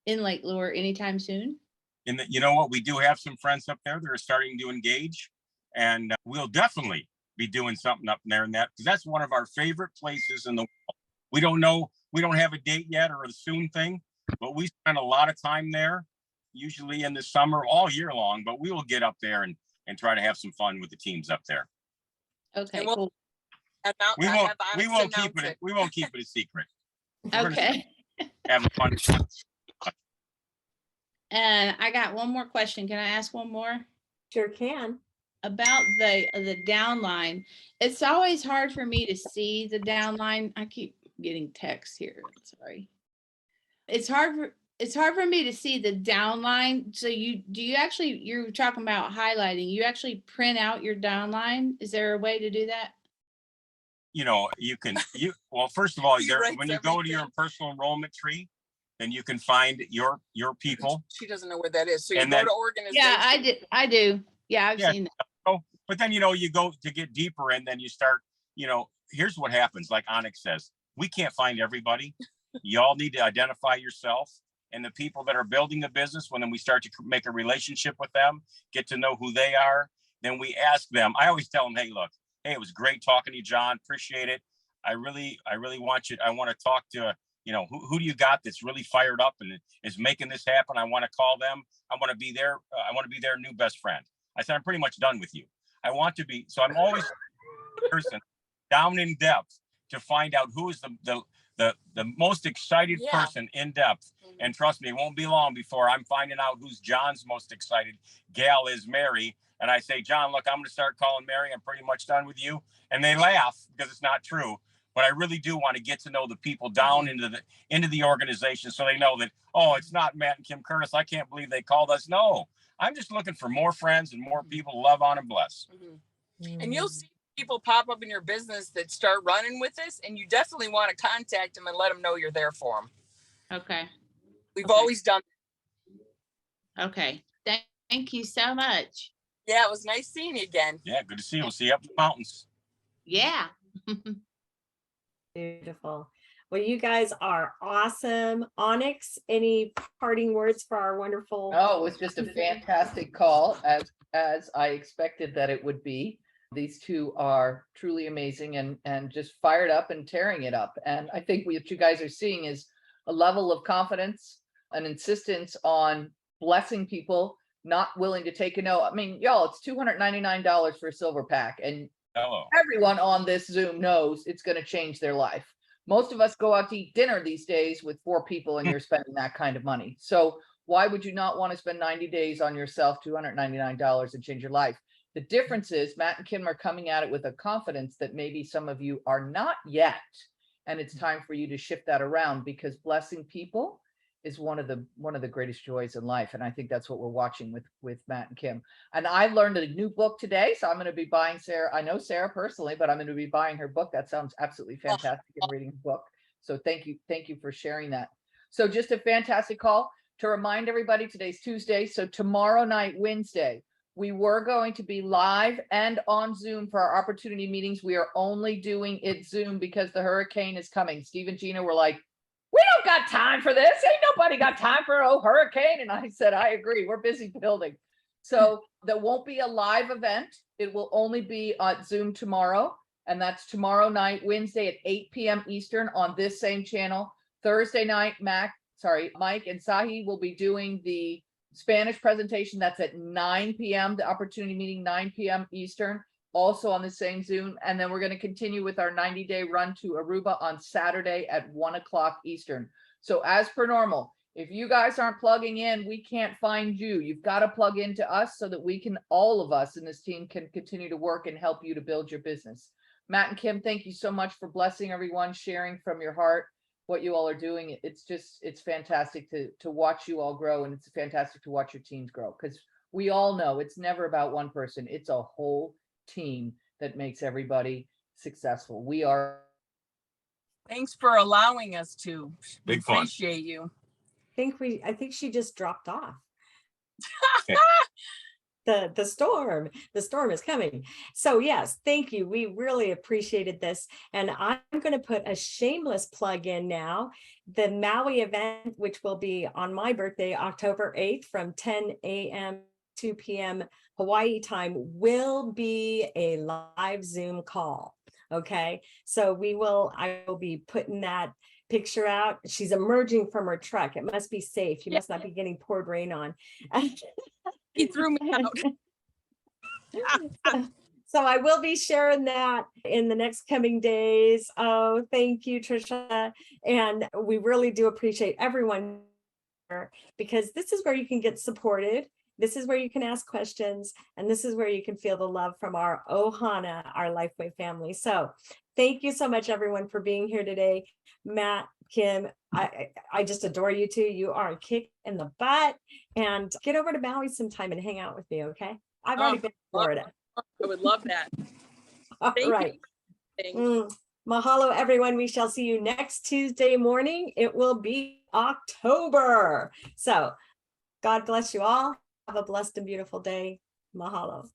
in Lake Lure anytime soon? And you know what? We do have some friends up there that are starting to engage, and we'll definitely be doing something up there in that, because that's one of our favorite places in the world. We don't know, we don't have a date yet or a soon thing, but we spend a lot of time there, usually in the summer, all year long, but we will get up there and try to have some fun with the teams up there. Okay, And we'll- cool. We won't keep it a secret. We're gonna Okay. have fun. And I got one more question. Can I ask one more? Sure can. About the downline? It's always hard for me to see the downline. I keep getting texts here. Sorry. It's hard for me to see the downline. So you're talking about highlighting. You actually print out your downline. Is there a way to do that? Well, first of all, He writes when you go to your everything. personal enrollment tree, then you can find your people. She doesn't know where that is. So you And go then- to organization. Yeah, I do. Yeah, I've Yeah. seen that. But then, you go to get deeper, and then you start, here's what happens. Like Onyx says, we can't find everybody. You all need to identify yourself and the people that are building the business. When then we start to make a relationship with them, get to know who they are. Then we ask them. I always tell them, hey, look, it was great talking to you, John. Appreciate it. I really want you. I want to talk to, who do you got that's really fired up and is making this happen? I want to call them. I want to be their new best friend. I said, I'm pretty much done with you. I want to be, so I'm always the person down in depth to find out who is the most excited Yeah. person in depth. Mhm. And trust me, it won't be long before I'm finding out who's John's most excited gal is Mary. And I say, John, look, I'm going to start calling Mary. I'm pretty much done with you. And they laugh because it's not true. But I really do want to get to know the people down into the organization, so they know that, oh, it's not Matt and Kim Curtis. I can't believe they called us. No, I'm just looking for more friends and more people to love on and bless. Mhm. And you'll see people pop up in your business that start running with this, and you definitely want to contact them and let them know you're there for them. Okay. We've Okay. always done. Okay. Thank you so much. Yeah, it was nice seeing you again. Yeah, good to see you. We'll see you up in the mountains. Yeah. Beautiful. Well, you guys are awesome. Onyx, any parting words for our wonderful? Oh, it was just a fantastic call, as I expected that it would be. These two are truly amazing and just fired up and tearing it up. And I think what you guys are seeing is a level of confidence, an insistence on blessing people, not willing to take a no. I mean, y'all, it's $299 for a silver pack, and Hello. everyone on this Zoom knows it's going to change their life. Most of us go out to eat dinner these days with 4 people and you're spending that kind of money. So why would you not want to spend 90 days on yourself, $299, and change your life? The difference is Matt and Kim are coming at it with a confidence that maybe some of you are not yet. And it's time for you to shift that around, because blessing people is one of the greatest joys in life. And I think that's what we're watching with Matt and Kim. And I learned a new book today. So I'm going to be buying Sarah. I know Sarah personally, but I'm going to be buying her book. That sounds absolutely fantastic in reading the book. So thank you. Thank you for sharing that. So just a fantastic call to remind everybody, today's Tuesday. So tomorrow night, Wednesday, we were going to be live and on Zoom for our opportunity meetings. We are only doing it Zoom because the hurricane is coming. Steve and Gina were like, we don't got time for this. Ain't nobody got time for a hurricane. And I said, I agree. We're busy building. So there won't be a live event. It will only be on Zoom tomorrow. And that's tomorrow night, Wednesday at 8 p.m. Eastern on this same channel. Thursday night, Mike and Sahi will be doing the Spanish presentation. That's at 9 p.m. The opportunity meeting, 9 p.m. Eastern. Also on the same Zoom. And then we're going to continue with our 90-day run to Aruba on Saturday at 1 o'clock Eastern. So as per normal, if you guys aren't plugging in, we can't find you. You've got to plug into us so that we can, all of us in this team can continue to work and help you to build your business. Matt and Kim, thank you so much for blessing everyone, sharing from your heart what you all are doing. It's fantastic to watch you all grow, and it's fantastic to watch your teams grow, because we all know it's never about one person. It's a whole team that makes everybody successful. We are. Thanks for allowing us to. Big fun. Appreciate you. I think she just dropped off. The storm is coming. So yes, thank you. We really appreciated this. And I'm going to put a shameless plug in now. The Maui event, which will be on my birthday, October 8th from 10 a.m. 2 p.m. Hawaii time, will be a live Zoom call. Okay. So I will be putting that picture out. She's emerging from her truck. It must be safe. You must not be getting poured rain on. He threw me out. So I will be sharing that in the next coming days. Oh, thank you, Trisha. And we really do appreciate everyone here, because this is where you can get supported. This is where you can ask questions, and this is where you can feel the love from our Ohana, our LifeWave family. So thank you so much, everyone, for being here today. Matt, Kim, I just adore you two. You are a kick in the butt, and get over to Maui sometime and hang out with me, okay? I've already been to Florida. I would love that. All right. Mahalo, everyone. We shall see you next Tuesday morning. It will be October. So God bless you all. Have a blessed and beautiful day. Mahalo.